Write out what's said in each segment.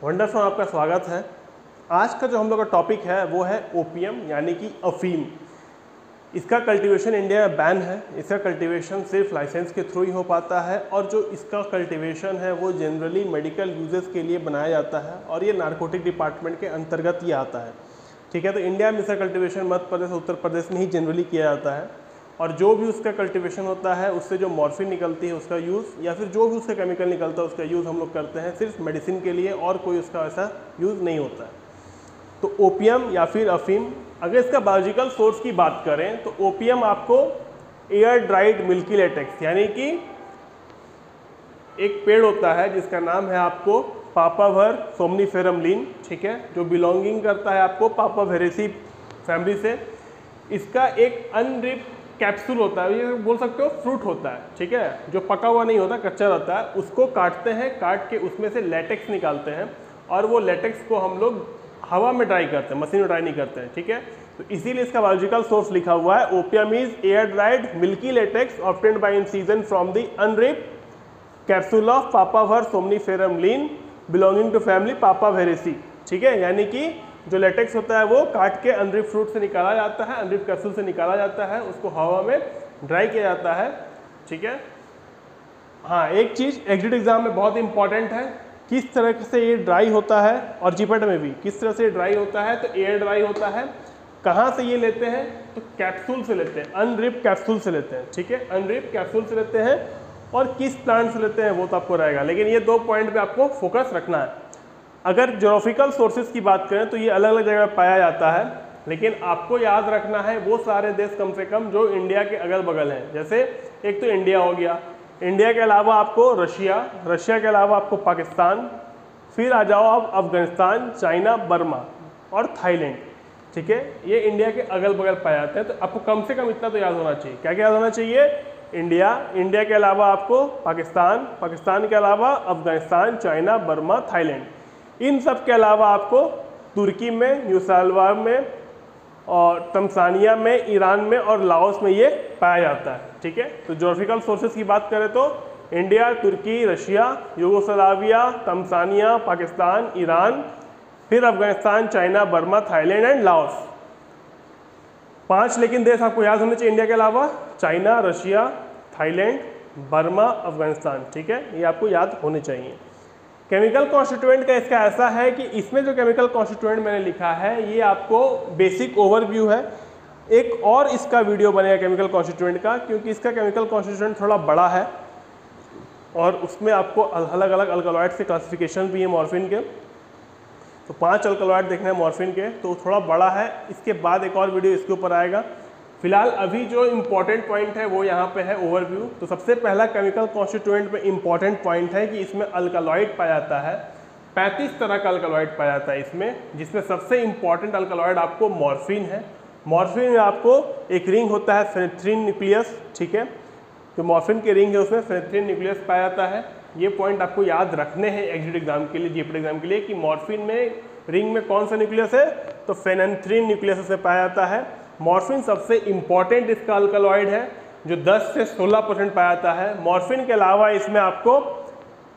Wonderful, आपका स्वागत है। आज का जो हम लोग का टॉपिक है वो है ओपियम यानी कि अफीम। इसका कल्टीवेशन इंडिया में बैन है। इसका कल्टीवेशन सिर्फ लाइसेंस के थ्रू ही हो पाता है और जो इसका कल्टीवेशन है वो जनरली मेडिकल यूजेस के लिए बनाया जाता है और ये नारकोटिक डिपार्टमेंट के अंतर्गत ये आता है। ठीक है, तो इंडिया में इसका कल्टीवेशन मध्य प्रदेश उत्तर प्रदेश में ही जनरली किया जाता है और जो भी उसका कल्टीवेशन होता है उससे जो मॉर्फिन निकलती है उसका यूज़ या फिर जो भी उसका केमिकल निकलता है उसका यूज़ हम लोग करते हैं सिर्फ मेडिसिन के लिए और कोई उसका ऐसा यूज़ नहीं होता है। तो ओपियम या फिर अफीम, अगर इसका बायोलॉजिकल सोर्स की बात करें तो ओपियम आपको एयर ड्राइड मिल्की लेटेक्स यानी कि एक पेड़ होता है जिसका नाम है आपको पापावर सोमनीफेरम लीन, ठीक है, जो बिलोंगिंग करता है आपको पापावेरेसी फैमिली से। इसका एक अनरिप कैप्सूल होता है, ये बोल सकते हो फ्रूट होता है, ठीक है, जो पका हुआ नहीं होता, कच्चा रहता है। उसको काटते हैं, काट के उसमें से लेटेक्स निकालते हैं और वो लेटेक्स को हम लोग हवा में ड्राई करते हैं, मशीन में ड्राई नहीं करते हैं, ठीक है। तो इसीलिए इसका बायोलॉजिकल सोर्स लिखा हुआ है opium is air dried milky latex obtained by incision from the unripe capsule of Papaver somniferum Linn belonging to family Papaveraceae, ठीक है। यानी कि जो लेटेक्स होता है वो काट के अनरिप फ्रूट से निकाला जाता है, अनरिप कैप्सूल से निकाला जाता है, उसको हवा में ड्राई किया जाता है, ठीक है। हाँ, एक चीज़ एग्जिट एग्जाम में बहुत इंपॉर्टेंट है, किस तरह से ये ड्राई होता है और जीपेट में भी किस तरह से ड्राई होता है। तो एयर ड्राई होता है, कहाँ से ये लेते हैं तो कैप्सूल से लेते हैं, अनरिप कैप्सूल से लेते हैं, ठीक है, अनरिप कैप्सूल से लेते हैं। और किस प्लांट से लेते हैं वो तो आपको रहेगा, लेकिन ये 2 पॉइंट पे आपको फोकस रखना है। अगर ज्योग्राफिकल सोर्सेज की बात करें तो ये अलग अलग जगह पाया जाता है, लेकिन आपको याद रखना है वो सारे देश कम से कम जो इंडिया के अगल बगल हैं। जैसे एक तो इंडिया हो गया, इंडिया के अलावा आपको रशिया, रशिया के अलावा आपको पाकिस्तान, फिर आ जाओ आप अफगानिस्तान, चाइना, बर्मा और थाईलैंड, ठीक है। ये इंडिया के अगल बगल पाए जाते हैं। तो आपको कम से कम इतना तो याद होना चाहिए। क्या क्या याद होना चाहिए? इंडिया, इंडिया के अलावा आपको पाकिस्तान, पाकिस्तान के अलावा अफगानिस्तान, चाइना, बर्मा, थाईलैंड। इन सब के अलावा आपको तुर्की में, न्यूसालवार में और तंजानिया में, ईरान में और लाओस में ये पाया जाता है, ठीक है। तो ज्योग्राफिकल सोर्सेज की बात करें तो India, Turkey, Russia, Yugoslavia, Tanzania, Pakistan, Iran, फिर Afghanistan, China, Burma, Thailand and Laos. 5 लेकिन देश आपको याद होने चाहिए इंडिया के अलावा, China, Russia, Thailand, Burma, Afghanistan, ठीक है, ये आपको याद होने चाहिए। केमिकल कॉन्स्टिट्यूएंट का इसका ऐसा है कि इसमें जो केमिकल कॉन्स्टिट्यूएंट मैंने लिखा है ये आपको बेसिक ओवरव्यू है। एक और इसका वीडियो बनेगा केमिकल कॉन्स्टिट्यूएंट का, क्योंकि इसका केमिकल कॉन्स्टिट्यूएंट थोड़ा बड़ा है और उसमें आपको अलग अलग अल्कलॉइड से क्लासिफिकेशन भी है मॉर्फिन के। तो 5 अल्कलॉइड देखना है मॉर्फिन के, तो थोड़ा बड़ा है। इसके बाद एक और वीडियो इसके ऊपर आएगा। फिलहाल अभी जो इम्पॉर्टेंट पॉइंट है वो यहाँ पे है ओवरव्यू। तो सबसे पहला केमिकल कॉन्स्टिट्यूएंट में इम्पॉर्टेंट पॉइंट है कि इसमें अल्कलॉइड पाया जाता है। 35 तरह का अल्कलॉइड पाया जाता है इसमें, जिसमें सबसे इम्पॉर्टेंट अल्कलॉइड आपको मॉर्फिन है। मॉर्फिन में आपको एक रिंग होता है फेनेथ्रीन न्यूक्लियस, ठीक है। तो मॉर्फिन के रिंग है उसमें फेनेथ्रीन न्यूक्लियस पाया जाता है। ये पॉइंट आपको याद रखने हैं एग्जिट एग्जाम के लिए, जीपीटी एग्जाम के लिए, कि मॉर्फिन में रिंग में कौन सा न्यूक्लियस है तो फेनेथ्रीन न्यूक्लियस उसमें पाया जाता है। मॉर्फिन सबसे इंपॉर्टेंट इसका अल्कलॉइड है जो 10 से 16% पाया जाता है। मॉर्फिन के अलावा इसमें आपको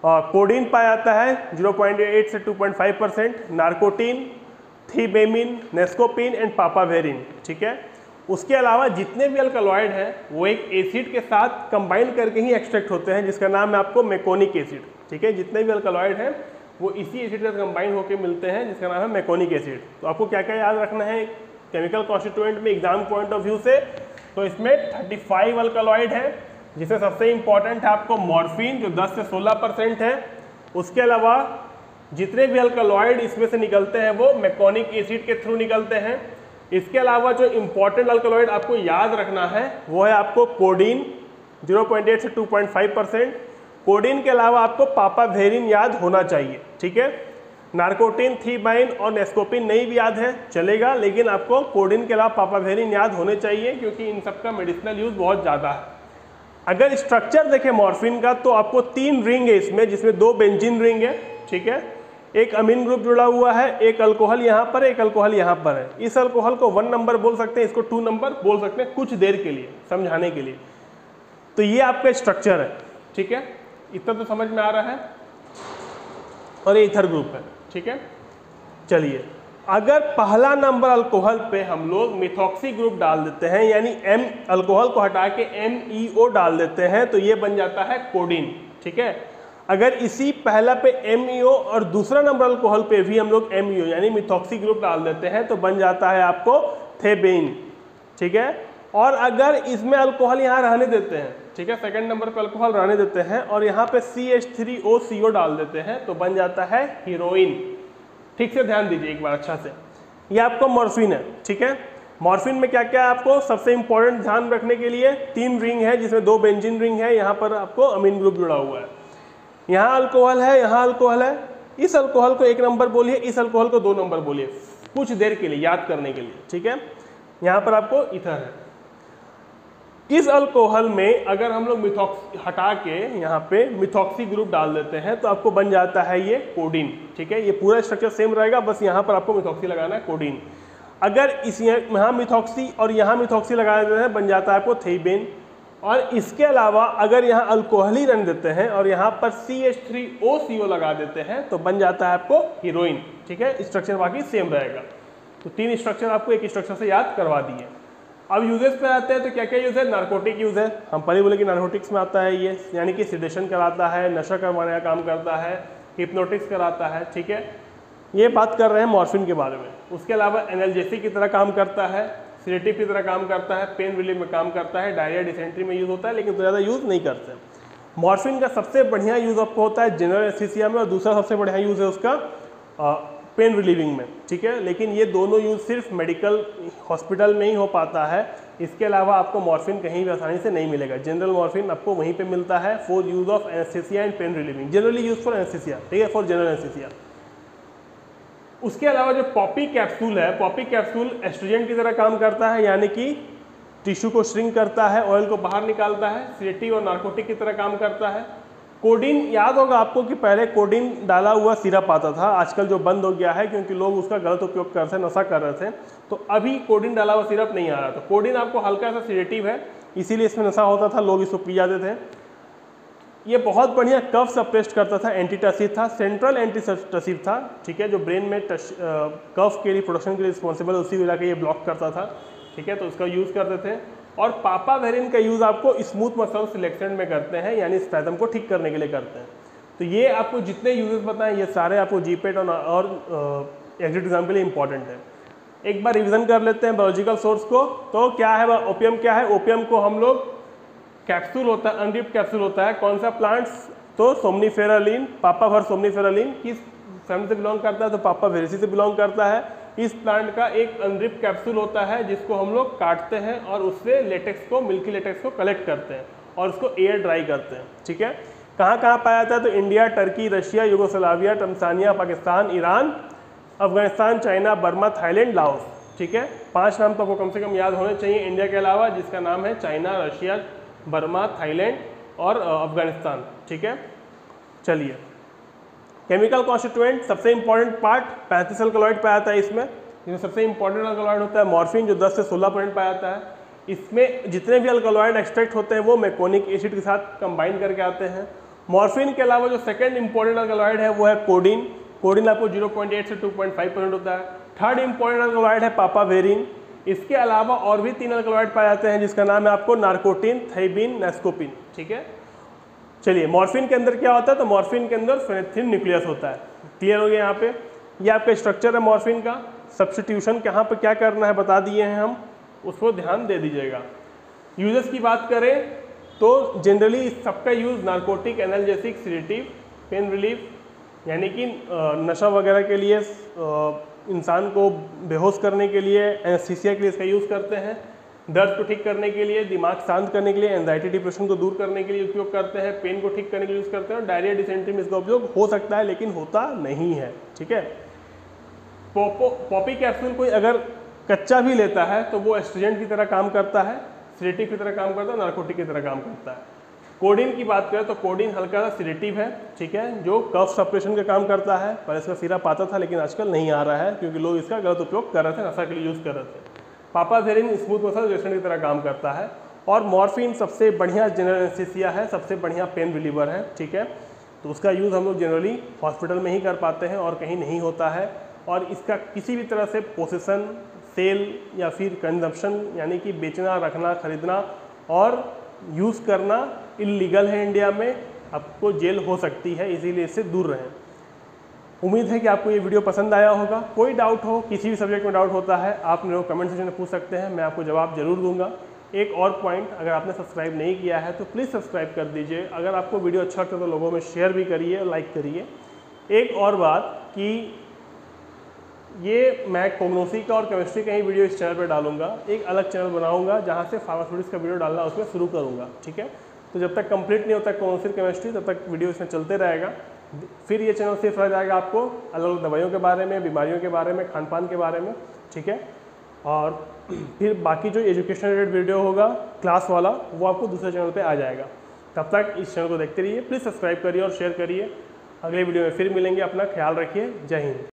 कोडीन पाया जाता है 0.8 से 2.5%, नार्कोटीन, थीबेमिन, नेस्कोपिन एंड पापावेरिन, ठीक है। उसके अलावा जितने भी अल्कलॉइड हैं वो एक एसिड के साथ कंबाइन करके ही एक्सट्रैक्ट होते हैं जिसका नाम है आपको मेकोनिक एसिड, ठीक है। जितने भी अल्कलॉइड हैं वो इसी एसिड के साथ कंबाइन होकर मिलते हैं जिसका नाम है मेकोनिक एसिड। तो आपको क्या क्या याद रखना है केमिकल कॉन्स्टिट्यूएंट में एग्जाम पॉइंट ऑफ व्यू से? तो इसमें 35 अल्कलॉइड है, जिसमें सबसे इंपॉर्टेंट है आपको मॉर्फिन जो 10 से 16% है। उसके अलावा जितने भी अल्कलॉइड इसमें से निकलते हैं वो मेकोनिक एसिड के थ्रू निकलते हैं। इसके अलावा जो इंपॉर्टेंट अल्कलॉइड आपको याद रखना है वो है आपको कोडीन 0.8 से 2.5%। कोडीन के अलावा आपको पापावेरिन याद होना चाहिए, ठीक है। नार्कोटीन, थीबाइन और नेस्कोपिन नहीं भी याद है चलेगा, लेकिन आपको कोडीन के अलावा पापावेरिन याद होने चाहिए क्योंकि इन सब का मेडिसिनल यूज बहुत ज़्यादा है। अगर स्ट्रक्चर देखें मॉर्फिन का तो आपको 3 रिंग है इसमें, जिसमें 2 बेंजीन रिंग है, ठीक है। एक अमीन ग्रुप जुड़ा हुआ है, एक अल्कोहल यहाँ पर, एक अल्कोहल यहाँ पर है। इस अल्कोहल को 1 नंबर बोल सकते हैं, इसको 2 नंबर बोल सकते हैं कुछ देर के लिए समझाने के लिए। तो ये आपका स्ट्रक्चर है, ठीक है, इतना तो समझ में आ रहा है। और ये इथर ग्रुप है, ठीक है। चलिए, अगर पहला नंबर अल्कोहल पे हम लोग मिथॉक्सी ग्रुप डाल देते हैं, यानी एम अल्कोहल को हटा के MEO डाल देते हैं, तो ये बन जाता है कोडीन, ठीक है। अगर इसी पहला पे MEO और दूसरा नंबर अल्कोहल पे भी हम लोग MEO यानी मिथॉक्सी ग्रुप डाल देते हैं, तो बन जाता है आपको थेबेन, ठीक है। और अगर इसमें अल्कोहल यहाँ रहने देते हैं, ठीक है, सेकंड नंबर पे अल्कोहल रहने देते हैं और यहाँ पे CH3OCO डाल देते हैं, तो बन जाता है हीरोइन। ठीक से ध्यान दीजिए एक बार अच्छा से, ये आपको मॉर्फिन है, ठीक है। मॉर्फिन में क्या क्या है आपको सबसे इंपॉर्टेंट ध्यान रखने के लिए, 3 रिंग है जिसमें 2 बेंजीन रिंग है, यहाँ पर आपको अमीन ग्रुप जुड़ा हुआ है, यहाँ अल्कोहल है, यहाँ अल्कोहल है। इस अल्कोहल को 1 नंबर बोलिए, इस अल्कोहल को 2 नंबर बोलिए, कुछ देर के लिए याद करने के लिए, ठीक है। यहाँ पर आपको ईथर है। इस अल्कोहल में अगर हम लोग मिथॉक्सी हटा के यहाँ पे मिथॉक्सी ग्रुप डाल देते हैं, तो आपको बन जाता है ये कोडीन, ठीक है। ये पूरा स्ट्रक्चर सेम रहेगा, बस यहाँ पर आपको मिथॉक्सी लगाना है, कोडीन। अगर इस यहाँ मिथॉक्सी और यहाँ मिथॉक्सी लगा देते हैं, बन जाता है आपको थेबेन। और इसके अलावा अगर यहाँ अल्कोहल ही रहने देते हैं और यहाँ पर CH3OCO लगा देते हैं, तो बन जाता है आपको हीरोइन, ठीक है। स्ट्रक्चर बाकी सेम रहेगा। तो 3 स्ट्रक्चर आपको एक स्ट्रक्चर से याद करवा दिए। अब यूजेस पे आते हैं, तो क्या क्या यूज है? नारकोटिक यूज है, हम पहले बोले कि नारकोटिक्स में आता है ये, यानी कि सिडेशन कराता है, नशा करवाने का काम करता है, हिप्नोटिक्स कराता है, ठीक है। ये बात कर रहे हैं मॉर्फिन के बारे में। उसके अलावा एनाल्जेसिक की तरह काम करता है, सिडेटिव की तरह काम करता है, पेन रिलीफ में काम करता है, डायरिया डिसेंट्री में यूज होता है, लेकिन तो ज़्यादा यूज नहीं करते। मॉर्फिन का सबसे बढ़िया यूज आपको होता है जनरल एनेस्थीसिया में, और दूसरा सबसे बढ़िया यूज है उसका पेन रिलीविंग में, ठीक है। लेकिन ये दोनों यूज सिर्फ मेडिकल हॉस्पिटल में ही हो पाता है, इसके अलावा आपको मॉर्फिन कहीं भी आसानी से नहीं मिलेगा। जनरल मॉर्फिन आपको वहीं पे मिलता है for use of anaesthesia and pain relieving, generally use for anaesthesia, ठीक है, फॉर जनरल एनेस्थीसिया। उसके अलावा जो पॉपी कैप्सूल है, पॉपी कैप्सूल एस्ट्रोजेंट की तरह काम करता है, यानी कि टिश्यू को श्रिंक करता है, ऑयल को बाहर निकालता है, सेडेटिव और नार्कोटिक की तरह काम करता है। कोडीन, याद होगा आपको कि पहले कोडीन डाला हुआ सिरप आता था, आजकल जो बंद हो गया है क्योंकि लोग उसका गलत उपयोग कर रहे थे, नशा कर रहे थे, तो अभी कोडीन डाला हुआ सिरप नहीं आ रहा। तो कोडीन आपको हल्का सा सेडेटिव है, इसीलिए इसमें नशा होता था, लोग इसको पी जाते थे। ये बहुत बढ़िया कफ सप्रेस्ट करता था, एंटीटसिव था, सेंट्रल एंटीटसिव था, ठीक है, जो ब्रेन में कफ के लिए प्रोडक्शन के लिए रिस्पॉन्सिबल है, उसी को जाकर ये ब्लॉक करता था, ठीक है, तो उसका यूज़ करते थे। और पापावेरिन का यूज़ आपको स्मूथ मसल सिलेक्शन में करते हैं, यानी स्पैजम को ठीक करने के लिए करते हैं। तो ये आपको जितने यूजेस बताएं, ये सारे आपको जीपेट और एग्जिट एग्जाम के लिए इंपॉर्टेंट है। एक बार रिविजन कर लेते हैं बायोलॉजिकल सोर्स को। तो क्या है ओपियम? क्या है ओपियम? को हम लोग कैप्सूल होता है, अनरिप्ड कैप्सूल होता है। कौन सा प्लांट्स? तो सोमनीफेरा लीन, पापावर सोमनीफेरा लीन किस फैमिली से बिलोंग करता है? तो पापावेरेसी से बिलोंग करता है। इस प्लांट का एक अनरिप्ड कैप्सूल होता है जिसको हम लोग काटते हैं और उससे लेटेक्स को, मिल्की लेटेक्स को कलेक्ट करते हैं और उसको एयर ड्राई करते हैं, ठीक है। कहाँ कहाँ पाया जाता है? तो India, Turkey, Russia, Yugoslavia, Tanzania, Pakistan, Iran, Afghanistan, China, Burma, Thailand, Laos, ठीक है। 5 नाम तो आपको कम से कम याद होने चाहिए इंडिया के अलावा, जिसका नाम है चाइना, रशिया, बर्मा, थाईलैंड और अफगानिस्तान, ठीक है। चलिए, केमिकल कॉन्स्टिट्यूएंट, सबसे इंपॉर्टेंट पार्ट 35 अल्कलॉइड पाया जाता है इसमें सबसे इंपॉर्टेंट अल्कलॉइड होता है मॉर्फिन, जो 10 से 16% पाया जाता है। इसमें जितने भी अल्कलॉइड एक्सट्रैक्ट होते हैं वो मैकोनिक एसिड के साथ कंबाइन करके आते हैं। मॉर्फिन के अलावा जो सेकंड इंपॉर्टेंट अल्कलॉइड है वो है कोडीन। कोडीन आपको 0.8 से 2.5% होता है। थर्ड इंपॉर्टेंट अल्कलॉइड है पापावेरिन। इसके अलावा और भी 3 अल्कलॉइड पाए जाते हैं जिसका नाम है आपको नार्कोटिन, थाइबिन, नेस्कोपिन, ठीक है। चलिए, मॉर्फिन के अंदर क्या होता है? तो मॉर्फिन के अंदर फेनेथिन न्यूक्लियस होता है। क्लियर हो गया यहाँ पे? ये आपका स्ट्रक्चर है मॉर्फिन का। सब्स्टिट्यूशन कहाँ पे क्या करना है बता दिए हैं हम, उसको ध्यान दे दीजिएगा। यूजेस की बात करें तो जनरली सबका use narcotic, analgesic, sedative, pain relief, यानी कि नशा वगैरह के लिए, इंसान को बेहोश करने के लिए, एनेस्थीसिया के लिए इसका यूज़ करते हैं। दर्द को ठीक करने के लिए, दिमाग शांत करने के लिए, एंजाइटी डिप्रेशन को दूर करने के लिए उपयोग करते हैं, पेन को ठीक करने के लिए यूज़ करते हैं, और डायरिया डिसेंट्री में इसका उपयोग हो सकता है लेकिन होता नहीं है, ठीक है। पॉपी कैप्सूल कोई अगर कच्चा भी लेता है तो वो एस्ट्रोजेंट की तरह काम करता है, सेडेटिव की तरह काम करता है, नार्कोटिक की तरह काम करता है। कोडीन की बात करें तो कोडीन हल्का सा सेडेटिव है, ठीक है, जो कफ सप्रेशन का काम करता है। पहले इसका सिरप आता था लेकिन आजकल नहीं आ रहा है क्योंकि लोग इसका गलत उपयोग कर रहे थे, नशा के लिए यूज़ कर रहे थे। पापावेरिन स्मूथ मसल रिलेक्सेंट की तरह काम करता है। और मॉर्फिन सबसे बढ़िया जनरल एनेस्थीसिया है, सबसे बढ़िया पेन रिलीवर है, ठीक है। तो उसका यूज़ हम लोग जनरली हॉस्पिटल में ही कर पाते हैं और कहीं नहीं होता है। और इसका किसी भी तरह से पोसेसन, सेल या फिर कंजप्शन यानी कि बेचना, रखना, खरीदना और यूज़ करना इलीगल है इंडिया में, आपको जेल हो सकती है, इसीलिए इससे दूर रहें। उम्मीद है कि आपको ये वीडियो पसंद आया होगा। कोई डाउट हो, किसी भी सब्जेक्ट में डाउट होता है, आप मेरे को कमेंट सेक्शन में पूछ सकते हैं, मैं आपको जवाब जरूर दूंगा। एक और पॉइंट, अगर आपने सब्सक्राइब नहीं किया है तो प्लीज़ सब्सक्राइब कर दीजिए। अगर आपको वीडियो अच्छा लगता है तो लोगों में शेयर भी करिए, लाइक करिए। एक और बात कि ये मैं कोग्नोसी का और केमिस्ट्री का ही वीडियो इस चैनल पर डालूंगा, एक अलग चैनल बनाऊंगा जहाँ से फार्मास्यूटिक्स का वीडियो डालना उसमें शुरू करूँगा, ठीक है। तो जब तक कंप्लीट नहीं होता कोग्नोसी केमिस्ट्री तब तक वीडियो इसमें चलते रहेगा। फिर ये चैनल सिर्फ रह जाएगा आपको अलग अलग दवाइयों के बारे में, बीमारियों के बारे में, खान पान के बारे में, ठीक है। और फिर बाकी जो एजुकेशन रिलेटेड वीडियो होगा क्लास वाला, वो आपको दूसरे चैनल पे आ जाएगा। तब तक इस चैनल को देखते रहिए, प्लीज़ सब्सक्राइब करिए और शेयर करिए। अगले वीडियो में फिर मिलेंगे, अपना ख्याल रखिए। जय हिंद।